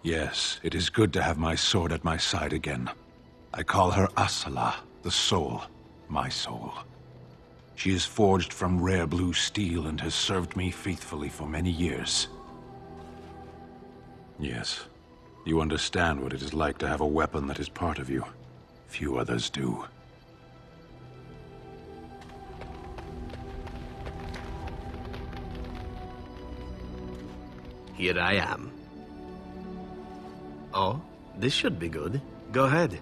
Yes, it is good to have my sword at my side again. I call her Asala, the soul, my soul. She is forged from rare blue steel and has served me faithfully for many years. Yes, you understand what it is like to have a weapon that is part of you. Few others do. Here I am. Oh, this should be good. Go ahead.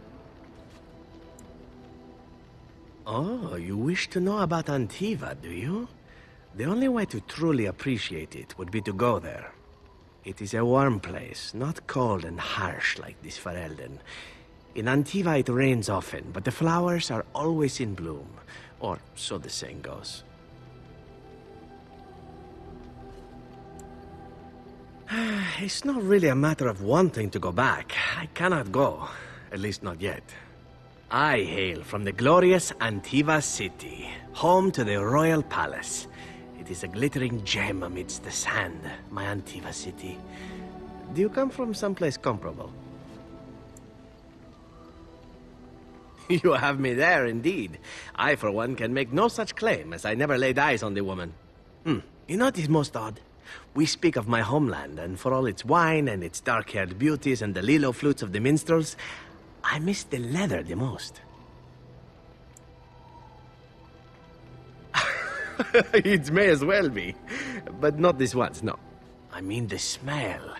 Oh, you wish to know about Antiva, do you? The only way to truly appreciate it would be to go there. It is a warm place, not cold and harsh like this Ferelden. In Antiva it rains often, but the flowers are always in bloom. Or so the saying goes. It's not really a matter of wanting to go back. I cannot go. At least not yet. I hail from the glorious Antiva city, home to the royal palace. It is a glittering gem amidst the sand, my Antiva city. Do you come from someplace comparable? You have me there, indeed. I, for one, can make no such claim, as I never laid eyes on the woman. You know what is most odd? We speak of my homeland, and for all its wine and its dark-haired beauties and the lilo flutes of the minstrels, I miss the leather the most. It may as well be. But not this once, no. I mean the smell.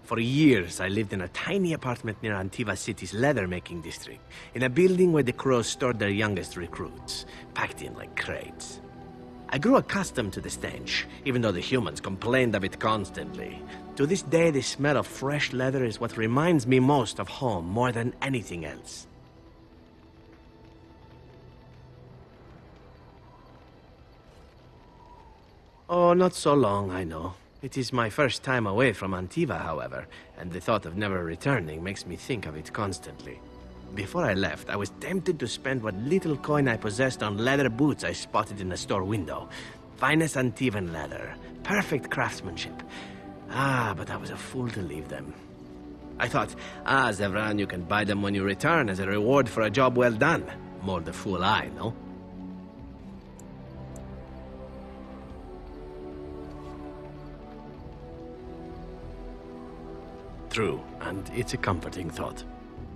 For years, I lived in a tiny apartment near Antiva City's leather-making district, in a building where the crows stored their youngest recruits, packed in like crates. I grew accustomed to the stench, even though the humans complained of it constantly. To this day, the smell of fresh leather is what reminds me most of home more than anything else. Oh, not so long, I know. It is my first time away from Antiva, however, and the thought of never returning makes me think of it constantly. Before I left, I was tempted to spend what little coin I possessed on leather boots I spotted in a store window. Finest Antivan leather, perfect craftsmanship. But I was a fool to leave them. I thought, Zevran, you can buy them when you return as a reward for a job well done. More the fool I, no? True, and it's a comforting thought.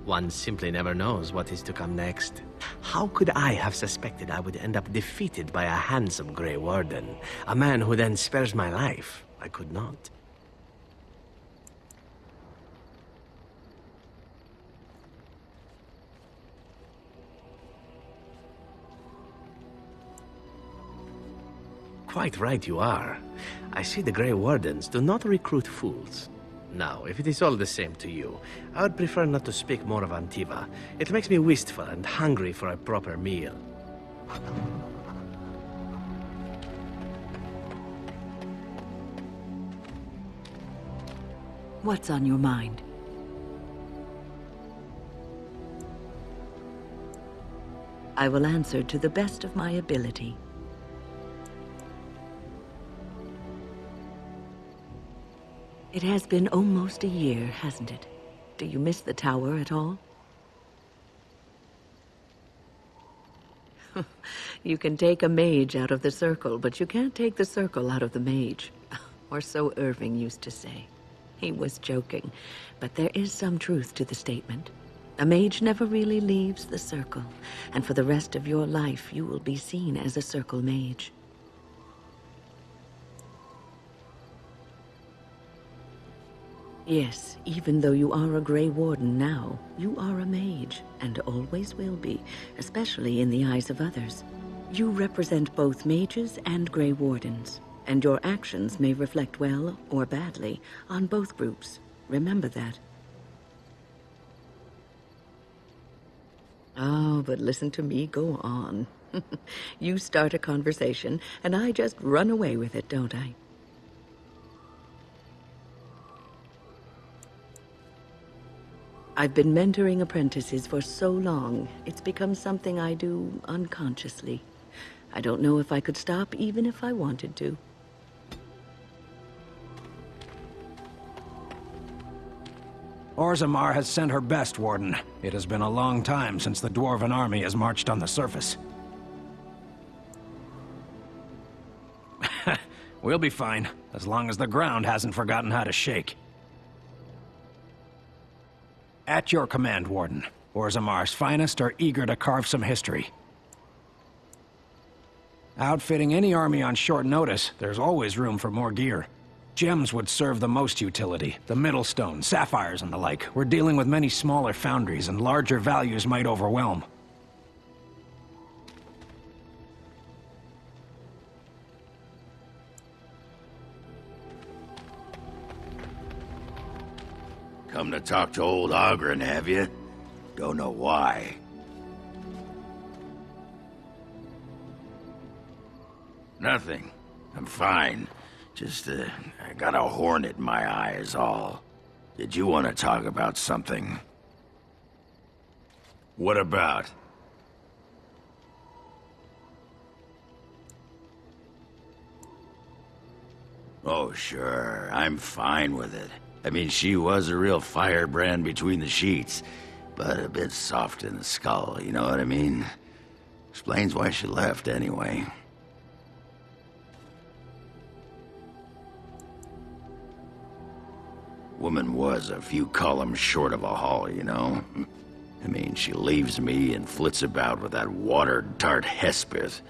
One simply never knows what is to come next. How could I have suspected I would end up defeated by a handsome Grey Warden? A man who then spares my life? I could not. Quite right you are. I see the Grey Wardens do not recruit fools. Now, if it is all the same to you, I would prefer not to speak more of Antiva. It makes me wistful and hungry for a proper meal. What's on your mind? I will answer to the best of my ability. It has been almost a year, hasn't it? Do you miss the tower at all? You can take a mage out of the circle, but you can't take the circle out of the mage. Or so Irving used to say. He was joking, but there is some truth to the statement. A mage never really leaves the circle, and for the rest of your life you will be seen as a circle mage. Yes, even though you are a Grey Warden now, you are a mage, and always will be, especially in the eyes of others. You represent both mages and Grey Wardens, and your actions may reflect well or badly on both groups. Remember that. Oh, but listen to me go on. You start a conversation, and I just run away with it, don't I? I've been mentoring apprentices for so long, it's become something I do unconsciously. I don't know if I could stop even if I wanted to. Orzammar has sent her best, Warden. It has been a long time since the Dwarven army has marched on the surface. We'll be fine, as long as the ground hasn't forgotten how to shake. At your command, Warden. Orzammar's finest are eager to carve some history. Outfitting any army on short notice, there's always room for more gear. Gems would serve the most utility. The Middlestone, sapphires and the like. We're dealing with many smaller foundries, and larger values might overwhelm. Come to talk to old Oghren, have you? Don't know why. Nothing. I'm fine. Just, I got a hornet in my eye is all. Did you want to talk about something? What about? Oh, sure. I'm fine with it. I mean, she was a real firebrand between the sheets, but a bit soft in the skull, you know what I mean? Explains why she left, anyway. Woman was a few columns short of a haul, you know? I mean, she leaves me and flits about with that water-dart Hespith.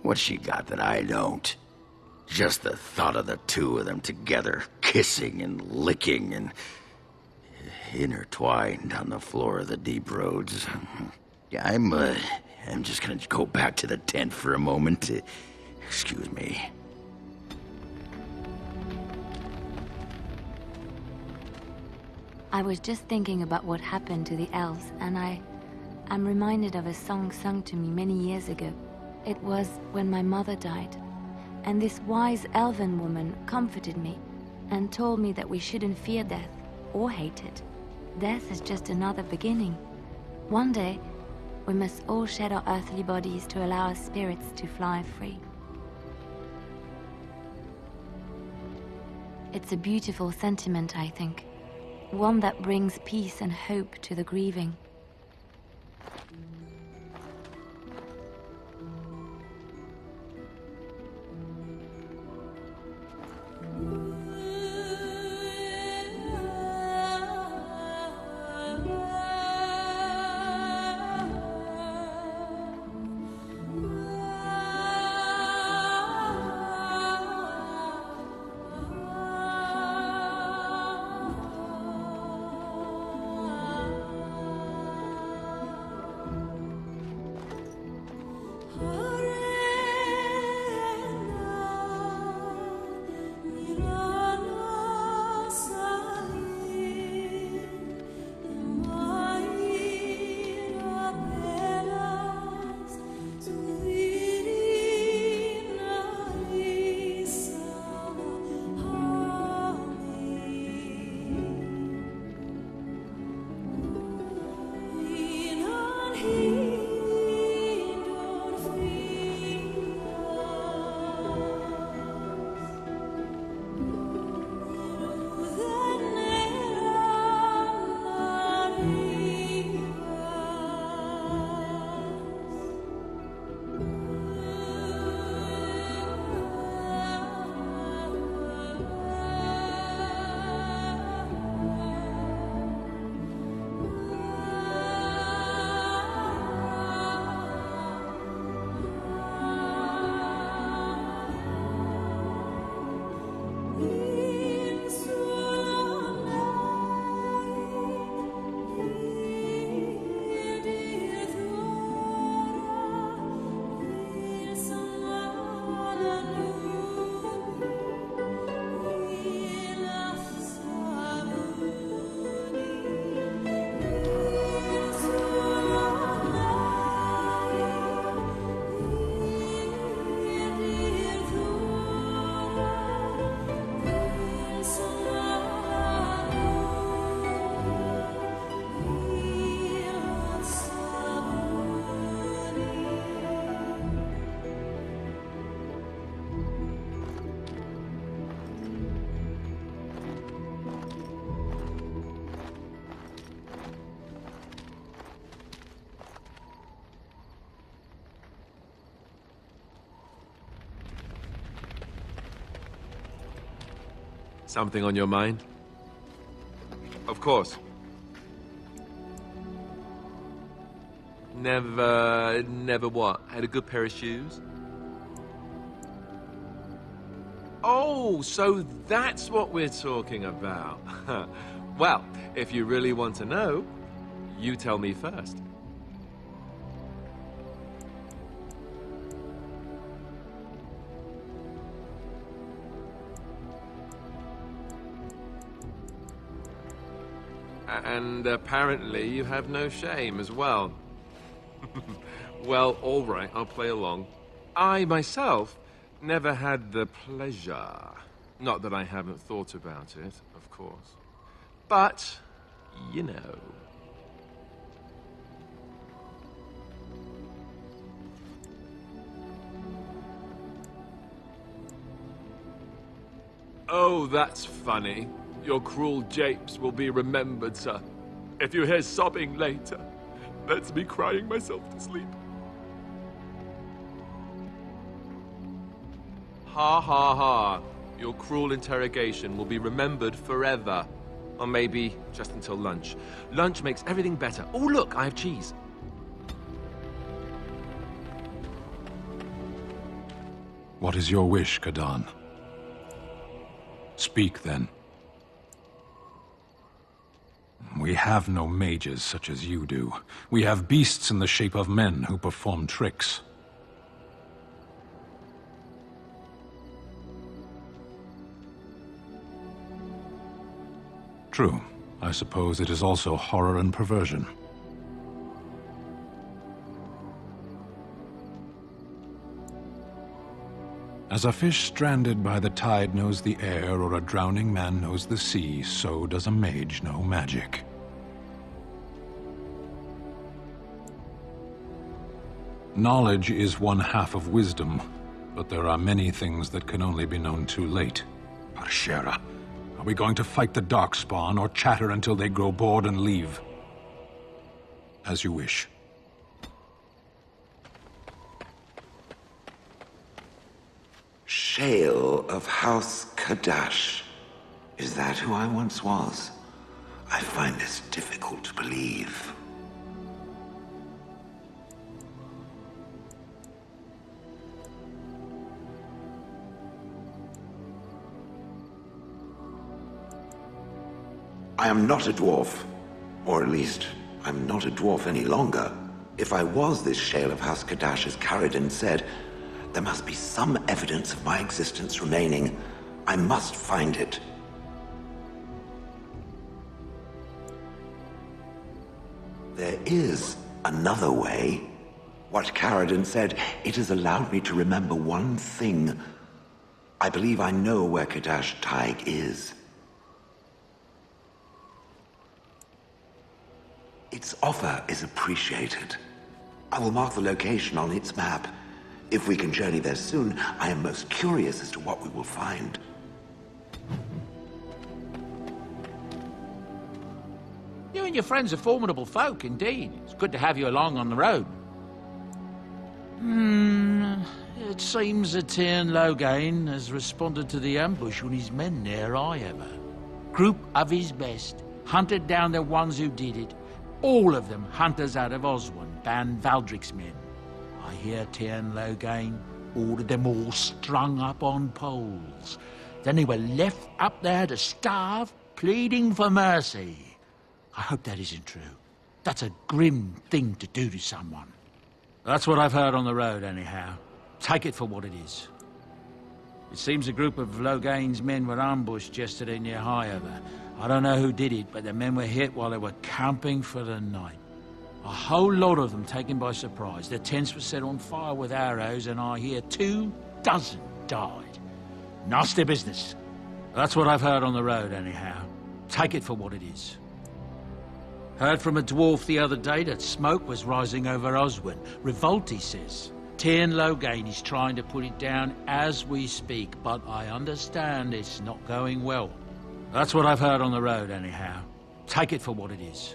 What's she got that I don't? Just the thought of the two of them together, kissing and licking and intertwined on the floor of the deep roads. Yeah, I'm just gonna go back to the tent for a moment. Excuse me. I was just thinking about what happened to the elves, and I'm reminded of a song sung to me many years ago. It was when my mother died, and this wise elven woman comforted me and told me that we shouldn't fear death or hate it. Death is just another beginning. One day, we must all shed our earthly bodies to allow our spirits to fly free. It's a beautiful sentiment, I think. One that brings peace and hope to the grieving. Something on your mind? Of course. Never what? Had a good pair of shoes? Oh, so that's what we're talking about. Well, if you really want to know, you tell me first. And apparently you have no shame as well. Well, all right, I'll play along. I, myself, never had the pleasure. Not that I haven't thought about it, of course. But, you know. Oh, that's funny. Your cruel japes will be remembered, sir. If you hear sobbing later, that's me crying myself to sleep. Ha ha ha. Your cruel interrogation will be remembered forever. Or maybe just until lunch. Lunch makes everything better. Oh, look, I have cheese. What is your wish, Kadan? Speak, then. We have no mages such as you do. We have beasts in the shape of men who perform tricks. True. I suppose it is also horror and perversion. As a fish stranded by the tide knows the air, or a drowning man knows the sea, so does a mage know magic. Knowledge is one half of wisdom, but there are many things that can only be known too late. Parshera, are we going to fight the Darkspawn, or chatter until they grow bored and leave? As you wish. Shale of House Kadash. Is that who I once was? I find this difficult to believe. I am not a dwarf. Or at least, I'm not a dwarf any longer. If I was this Shale of House Kadash, as Caridin said, there must be some evidence of my existence remaining. I must find it. There is another way. What Caridin said, it has allowed me to remember one thing. I believe I know where Kadash Taig is. Its offer is appreciated. I will mark the location on its map. If we can journey there soon, I am most curious as to what we will find. You and your friends are formidable folk, indeed. It's good to have you along on the road. It seems that Tyrn Loghain has responded to the ambush on his men near Iowa. Group of his best, hunted down the ones who did it. All of them hunters out of Oswin, Ban Valdric's men. I hear Tyrn Loghain ordered them all strung up on poles. Then they were left up there to starve, pleading for mercy. I hope that isn't true. That's a grim thing to do to someone. That's what I've heard on the road, anyhow. Take it for what it is. It seems a group of Loghain's men were ambushed yesterday near Iowa. I don't know who did it, but the men were hit while they were camping for the night. A whole lot of them taken by surprise. Their tents were set on fire with arrows, and I hear 24 died. Nasty business. That's what I've heard on the road, anyhow. Take it for what it is. Heard from a dwarf the other day that smoke was rising over Oswin. Revolt, he says. Tyrn Loghain is trying to put it down as we speak, but I understand it's not going well. That's what I've heard on the road, anyhow. Take it for what it is.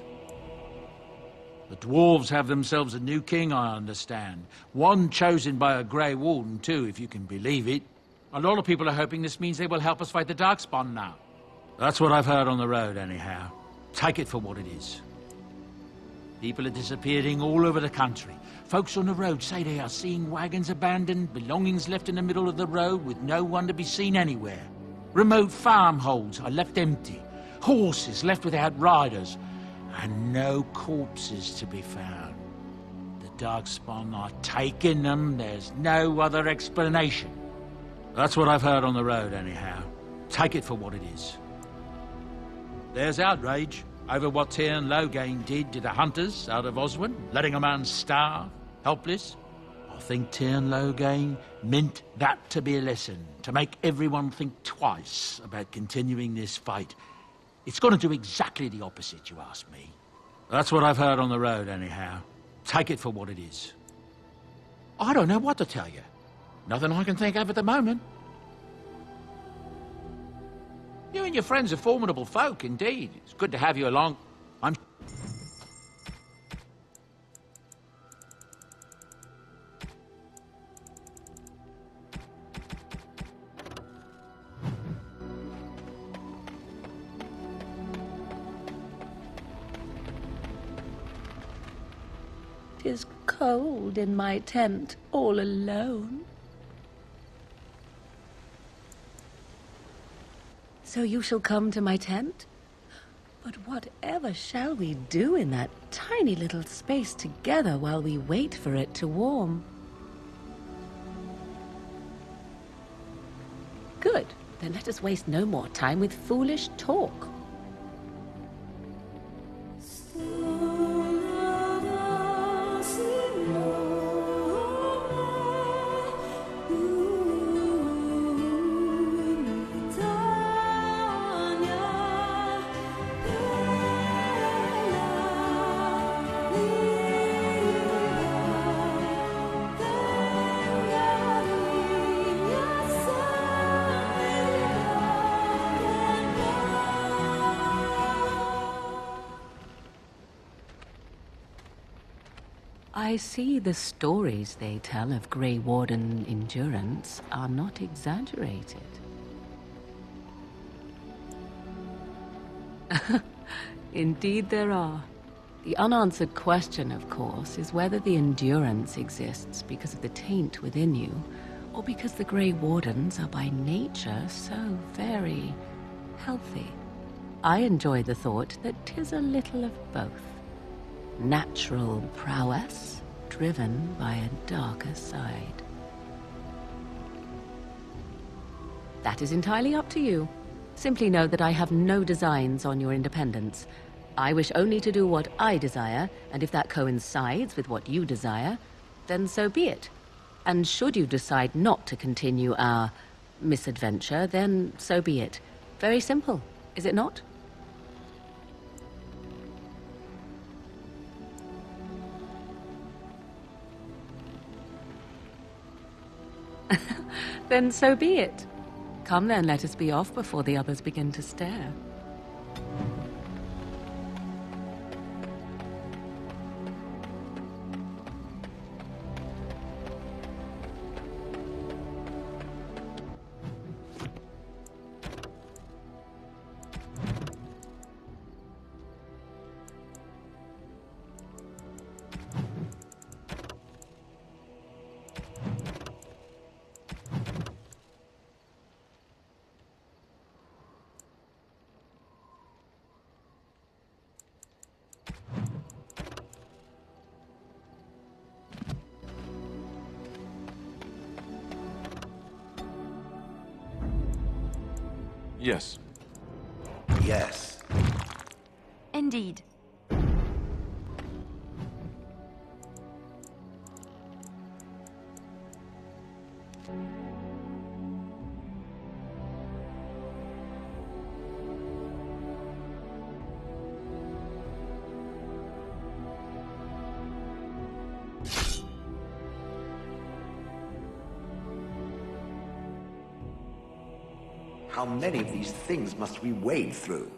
The dwarves have themselves a new king, I understand. One chosen by a Grey Warden, too, if you can believe it. A lot of people are hoping this means they will help us fight the Darkspawn now. That's what I've heard on the road, anyhow. Take it for what it is. People are disappearing all over the country. Folks on the road say they are seeing wagons abandoned, belongings left in the middle of the road with no one to be seen anywhere. Remote farmholds are left empty, horses left without riders, and no corpses to be found. The Darkspawn are taking them, there's no other explanation. That's what I've heard on the road, anyhow. Take it for what it is. There's outrage over what Tyrn Loghain did to the hunters out of Oswin, letting a man starve, helpless. I think Tyrn Loghain meant that to be a lesson, to make everyone think twice about continuing this fight. It's going to do exactly the opposite, you ask me. That's what I've heard on the road, anyhow. Take it for what it is. I don't know what to tell you. Nothing I can think of at the moment. You and your friends are formidable folk, indeed. It's good to have you along. I'm... "'Tis cold in my tent, all alone." "So you shall come to my tent? But whatever shall we do in that tiny little space together while we wait for it to warm?" "Good. Then let us waste no more time with foolish talk." I see the stories they tell of Grey Warden endurance are not exaggerated. Indeed there are. The unanswered question, of course, is whether the endurance exists because of the taint within you, or because the Grey Wardens are by nature so very healthy. I enjoy the thought that 'tis a little of both. Natural prowess, driven by a darker side. That is entirely up to you. Simply know that I have no designs on your independence. I wish only to do what I desire, and if that coincides with what you desire, then so be it. And should you decide not to continue our misadventure, then so be it. Very simple, is it not? Then so be it. Come then, let us be off before the others begin to stare. Yes. Yes. Indeed. How many of these things must we wade through?